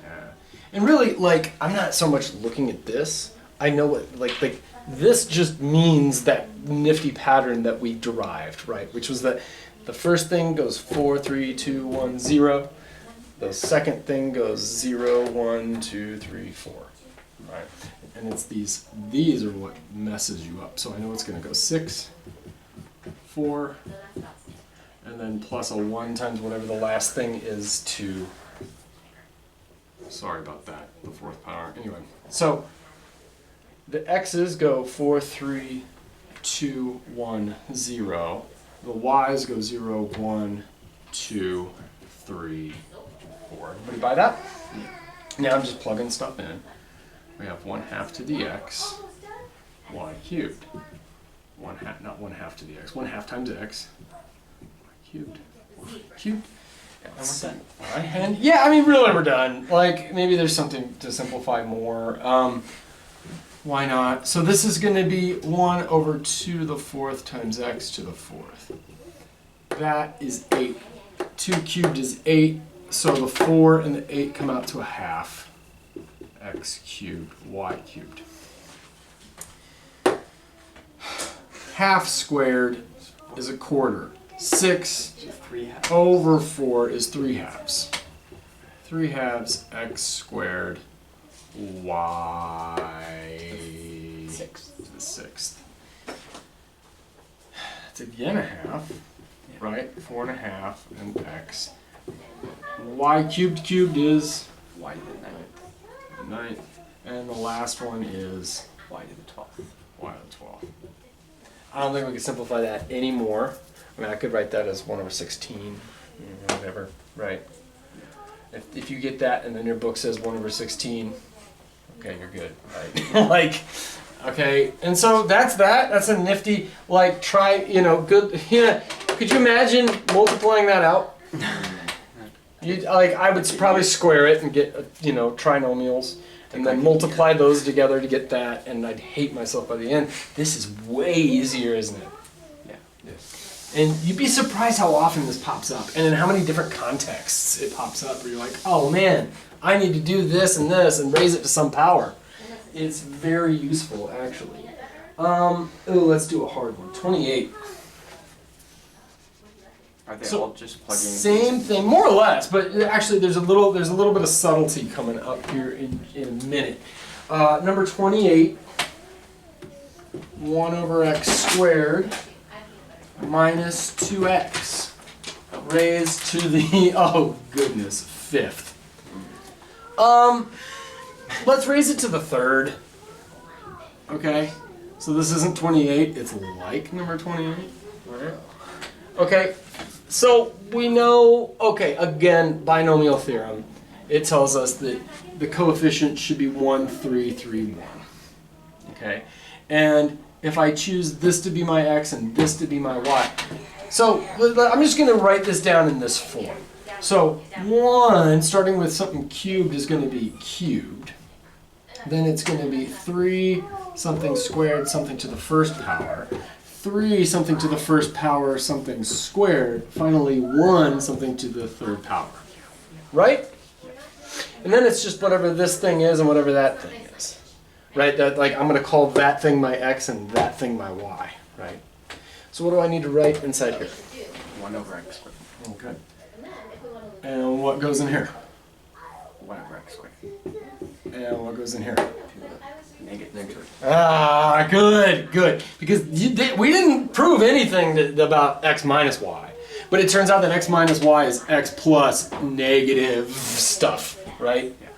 Yeah. And really, like, I'm not so much looking at this. I know what, like this just means that nifty pattern that we derived, right? Which was that the first thing goes 4, 3, 2, 1, 0. The second thing goes 0, 1, 2, 3, 4. Right? And it's these are what messes you up. So I know it's going to go 6, 4, and then plus a 1 times whatever the last thing is to, sorry about that, the 4th power. Anyway, so the x's go 4, 3, 2, 1, 0. The y's go 0, 1, 2, 3, 4. Everybody buy that? Now I'm just plugging stuff in. We have 1/2 to the x, y cubed. 1/2, not 1/2 to the x. 1/2 times x, y cubed. Y cubed. And we're done. And yeah, I mean, really, we're done. Like, maybe there's something to simplify more. Why not? So this is going to be 1 over 2 to the 4th times x to the 4th. That is 8. 2 cubed is 8. So the 4 and the 8 come out to 1/2. X cubed, y cubed. 1/2 squared is 1/4. 6 over 4 is 3/2. 3/2 x squared y 6 to the 6th. It's again 1/2, right? 4.5 and x. Y cubed is y to the 9th. 9th, and the last one is Y to the 12th. y to the 12th. I don't think we can simplify that anymore. I mean, I could write that as 1 over 16, whatever, right? If you get that and then your book says 1 over 16, okay, you're good, right? Like, okay, and so that's that. That's a nifty, like, try, you know, good, yeah. Could you imagine multiplying that out? I would probably square it and get, you know, trinomials, and then multiply those together to get that, and I'd hate myself by the end. This is way easier, isn't it? Yeah. And you'd be surprised how often this pops up, and in how many different contexts it pops up, where you're like, oh man, I need to do this and raise it to some power. It's very useful, actually. Oh, let's do a hard one. 28. Are they So, all just plugging? Same thing, more or less, but actually there's a little bit of subtlety coming up here in a minute. Number 28, 1 over x squared minus 2x raised to the, oh goodness, 5th. Let's raise it to the 3rd. Okay, so this isn't 28, it's like number 28, right? Okay. So we know, okay, again, binomial theorem. It tells us that the coefficient should be 1, 3, 3, 1. Okay? And if I choose this to be my x and this to be my y. So I'm just going to write this down in this form. So 1, starting with something cubed, is going to be cubed. Then it's going to be 3 something squared, something to the 1st power. 3 something to the 1st power, something squared. Finally 1 something to the 3rd power. Right? And then it's just whatever this thing is and whatever that thing is. Right? That, like, I'm going to call that thing my x and that thing my y. Right? So what do I need to write inside here? 1 over x squared. Okay. And what goes in here? 1 over x squared. And what goes in here? Negative. Ah, good. Because we didn't prove anything about x minus y. But it turns out that x minus y is x plus negative stuff, right? Yeah.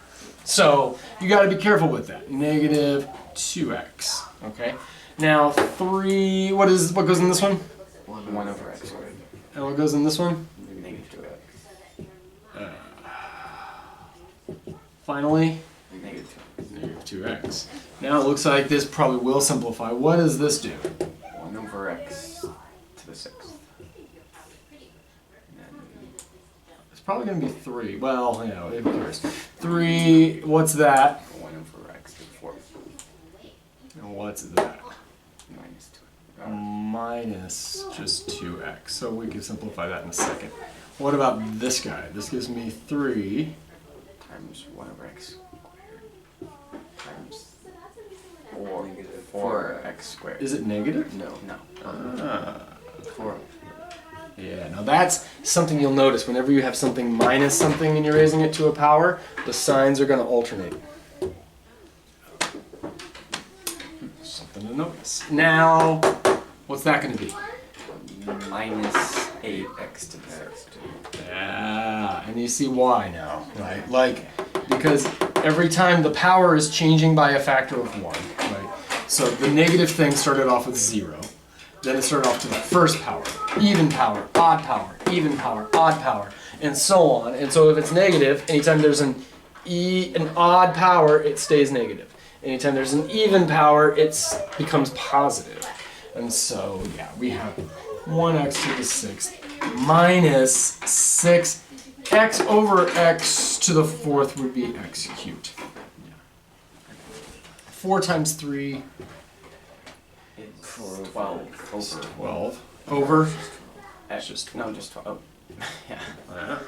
So you got to be careful with that. Negative 2x. Okay. Now 3. What goes in this one? 1 over x squared. And what goes in this one? Negative 2x. Finally, Negative 2x. negative 2x. Now it looks like this probably will simplify. What does this do? 1 over x to the 6th. It's probably going to be 3. Well, yeah, who cares? 3, what's that? 1 over x to the 4th. And what's that? Minus 2. minus just 2x. So we can simplify that in a second. What about this guy? This gives me 3 times 1 over x squared times 4x squared. Is it negative? No. No. Ah. 4. Yeah, now that's something you'll notice. Whenever you have something minus something and you're raising it to a power, the signs are going to alternate. Something to notice. Now, what's that going to be? Minus 8x to the 6th. Yeah, and you see why now, right? Like, because every time the power is changing by a factor of 1, right? So the negative thing started off with 0. Then it started off to the first power, even power, odd power, even power, odd power, and so on. And so if it's negative, anytime there's an odd power, it stays negative. Anytime there's an even power, it becomes positive. And so, yeah, we have 1x to the 6th minus 6x over x to the 4th would be x cubed. 4 times 3 is 12 over 12 over x. Just no, just 12. Oh, yeah.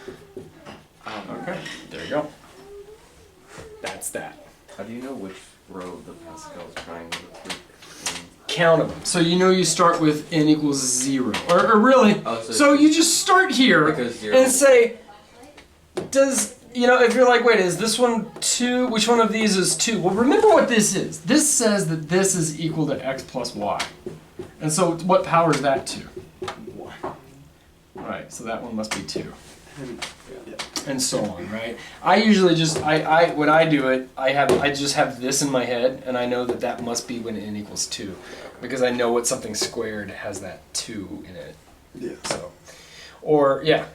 Okay, there you go. That's that. How do you know which row of the Pascal's triangle is? Count them. So you know you start with n equals 0. Or really, so you just start here and say, does, you know, if you're like, wait, is this one 2? Which one of these is 2? Well, remember what this is. This says that this is equal to x plus y. And so what power is that to? 1. Right, so that one must be 2. And so on, right? I usually just, when I do it, I just have this in my head, and I know that that must be when n equals 2. Because I know what something squared has that 2 in it. Yeah. So, or, yeah.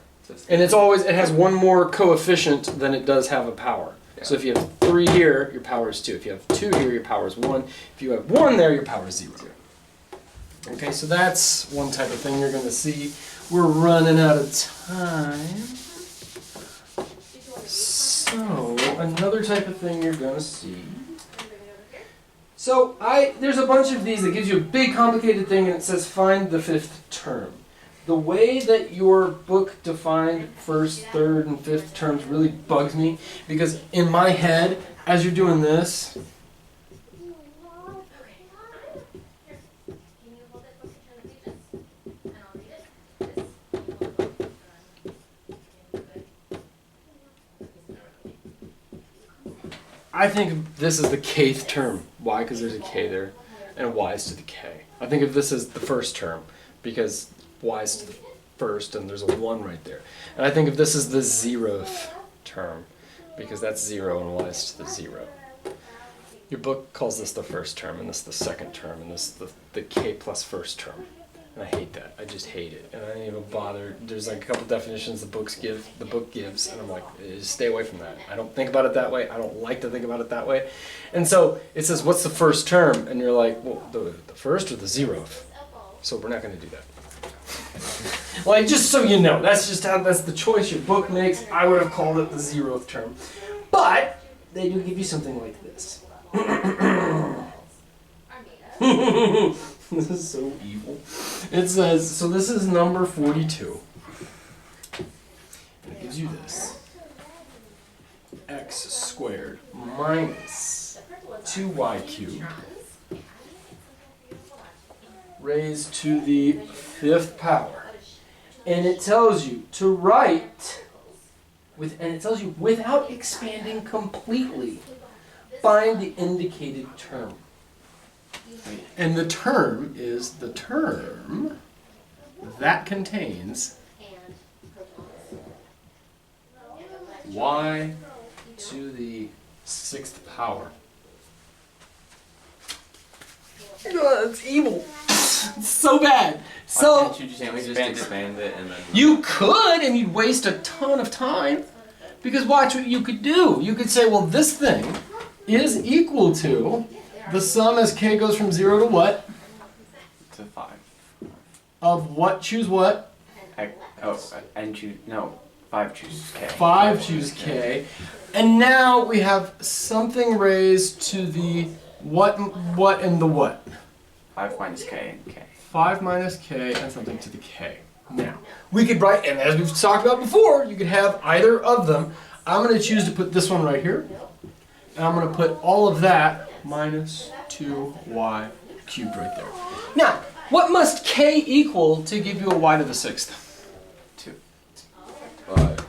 And it's always, it has one more coefficient than it does have a power. Yeah. So if you have 3 here, your power is 2. If you have 2 here, your power is 1. If you have 1 there, your power is 0. Okay, so that's one type of thing you're going to see. We're running out of time. So, another type of thing you're going to see. So, there's a bunch of these that gives you a big complicated thing and it says find the 5th term. The way that your book defined first, third, and 5th terms really bugs me because in my head, as you're doing this, I think this is the kth term. Why? Because there's a k there, and y is to the k. I think of this as the first term, because y is to the first, and there's a 1 right there. And I think of this as the 0th term, because that's 0 and y is to the 0. Your book calls this the first term, and this the second term, and this the k plus first term. And I hate that. I just hate it. And I don't even bother. There's like a couple definitions the book gives, and I'm like, just stay away from that. I don't think about it that way. I don't like to think about it that way. And so it says, what's the first term? And you're like, well, the first or the 0th? So we're not going to do that. Like, just so you know, that's the choice your book makes. I would have called it the 0th term. But they do give you something like this. This is so evil. It says, so this is number 42. And it gives you this. X squared minus 2y cubed raised to the 5th power. And it tells you to write, and it tells you without expanding completely, find the indicated term. And the term is the term that contains y to the 6th power. Oh, it's evil. It's so bad. So Why can't you just expand it and then... You could, and you'd waste a ton of time. Because watch what you could do. You could say, well, this thing is equal to the sum as k goes from 0 to what? To 5. Of what? Choose what? And choose, no, 5 chooses k. 5 choose k. And now we have something raised to the what, and the what? 5 minus k and k. 5 minus k and something to the k. Now, we could write, and as we've talked about before, you could have either of them. I'm going to choose to put this one right here. And I'm going to put all of that minus 2y cubed right there. Now, what must k equal to give you a y to the 6th? 2. 5.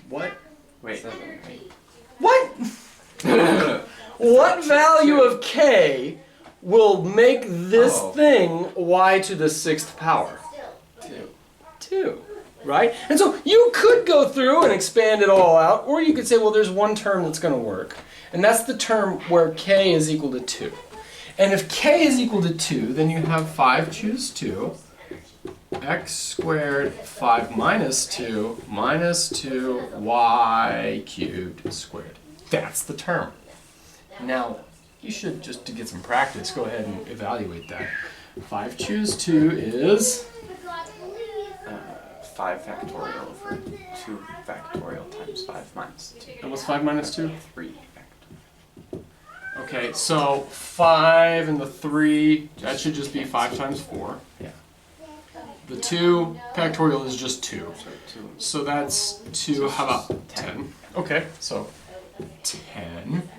What? Wait. 7. What? What value of k will make this thing y to the 6th power? 2. 2, right? And so you could go through and expand it all out, or you could say, well, there's one term that's going to work, and that's the term where k is equal to 2. And if k is equal to 2, then you have 5 choose 2, x squared 5 minus 2 minus 2y cubed squared. That's the term. Now, you should, just to get some practice, go ahead and evaluate that. 5 choose 2 is 5 factorial over 2 factorial times 5 minus 2. And what's 5 minus 2? 3 factorial. Okay, so 5 and the 3, that should just be 5 times 4. Yeah. The 2 factorial is just 2. So 2. So that's 2, how about 10? Okay, so 10.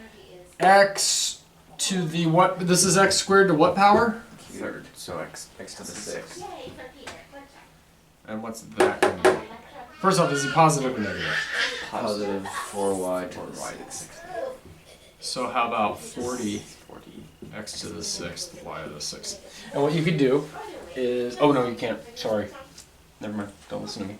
X to the what? This is x squared to what power? Third. So x to the 6. And what's that going to be? First off, is it positive or negative? Positive 4y to the 4y to the 6th. 6th. So how about 40 40. x to the 6th, y to the 6th? And what you could do is, oh no, you can't, sorry. Never mind, don't listen to me.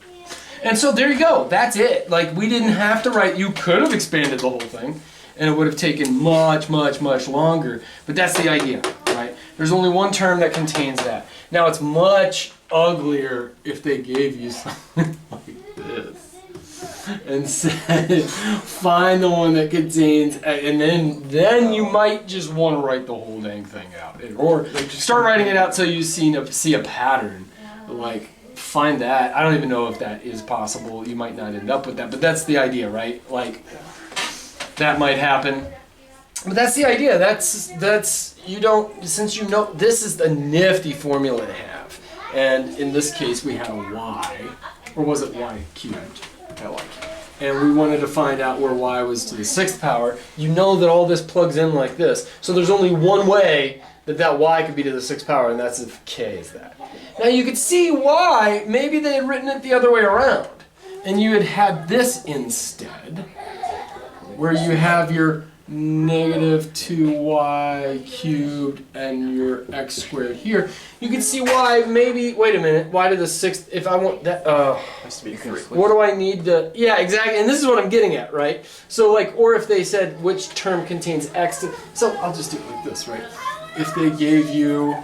And so there you go, that's it. Like, we didn't have to write, you could have expanded the whole thing, and it would have taken much, much, much longer. But that's the idea, right? There's only one term that contains that. Now, it's much uglier if they gave you something like this and said, find the one that contains, and then you might just want to write the whole dang thing out. Or start writing it out so you see a pattern. Like, find that. I don't even know if that is possible. You might not end up with that, but that's the idea, right? Like, that might happen. But that's the idea. That's you don't, since you know, this is the nifty formula to have. And in this case, we had a y, or was it y cubed? I like it. And we wanted to find out where y was to the 6th power. You know that all this plugs in like this. So there's only one way that y could be to the 6th power, and that's if k is that. Now you could see why maybe they had written it the other way around. And you had this instead, where you have your negative 2y cubed and your x squared here. You can see why maybe, wait a minute, y to the 6th, if I want that, Has to be 3. what do I need to, yeah, exactly, and this is what I'm getting at, right? So like, or if they said which term contains x, so I'll just do it like this, right? If they gave you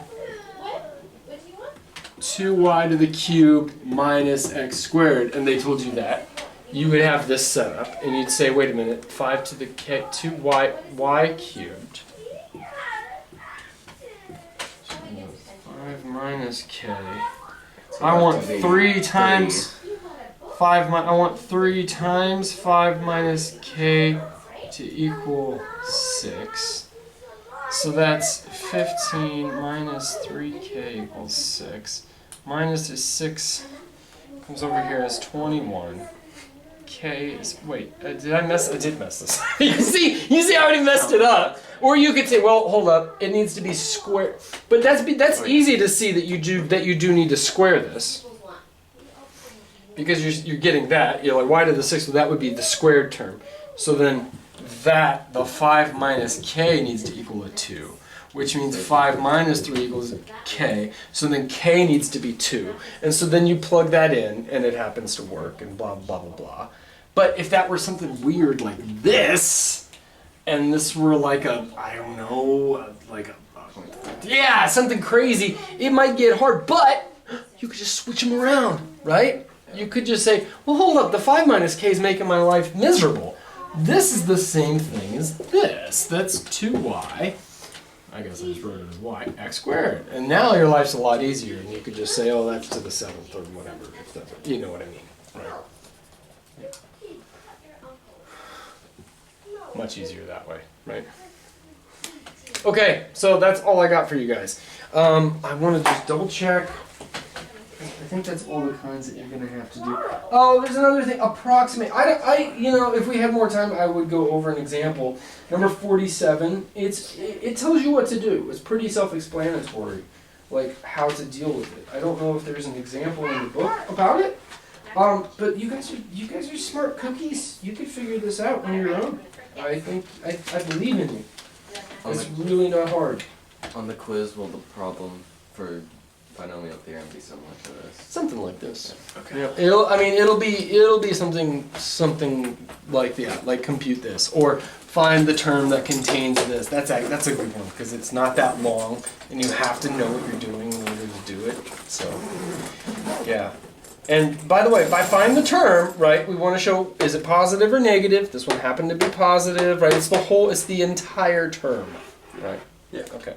2y to the cube minus x squared, and they told you that, you would have this set up, and you'd say, wait a minute, 5 to the k, 2y cubed. 5 minus k. I want 3 times 5, I want 3 times 5 minus k to equal 6. So that's 15 minus 3k equals 6. Minus is 6, comes over here as 21. K is, wait, did I mess, I did mess this up. you see I already messed it up. Or you could say, well, hold up, it needs to be square. But that's easy to see that you do need to square this. Because you're getting that, you're like, y to the 6th, well, that would be the squared term. So then that, the 5 minus k needs to equal a 2. Which means 5 minus 3 equals k. So then k needs to be 2. And so then you plug that in, and it happens to work, and blah, blah, blah, blah. But if that were something weird like this, and this were like a, I don't know, yeah, something crazy, it might get hard, but you could just switch them around, right? You could just say, well, hold up, the 5 minus k is making my life miserable. This is the same thing as this. That's 2y. I guess I just wrote it as y, x squared. And now your life's a lot easier, and you could just say, oh, that's to the 7th or whatever. You know what I mean, right? Yeah. Much easier that way, right? Okay, so that's all I got for you guys. I want to just double check. I think that's all the kinds that you're gonna have to do. Oh, there's another thing. Approximate. You know, if we had more time, I would go over an example. Number 47. It tells you what to do. It's pretty self-explanatory, like how to deal with it. I don't know if there's an example in the book about it. But you guys are smart cookies. You could figure this out on your own. I believe in you. It's really not hard. On the quiz, will the problem for binomial theorem be similar to this? Something like this. Okay. Yeah. It'll be something like that, like compute this, or find the term that contains this. That's a good one because it's not that long, and you have to know what you're doing in order to do it. So, yeah. And by the way, by find the term, right, we want to show, is it positive or negative? This one happened to be positive, right? It's the entire term, right? Yeah. Okay.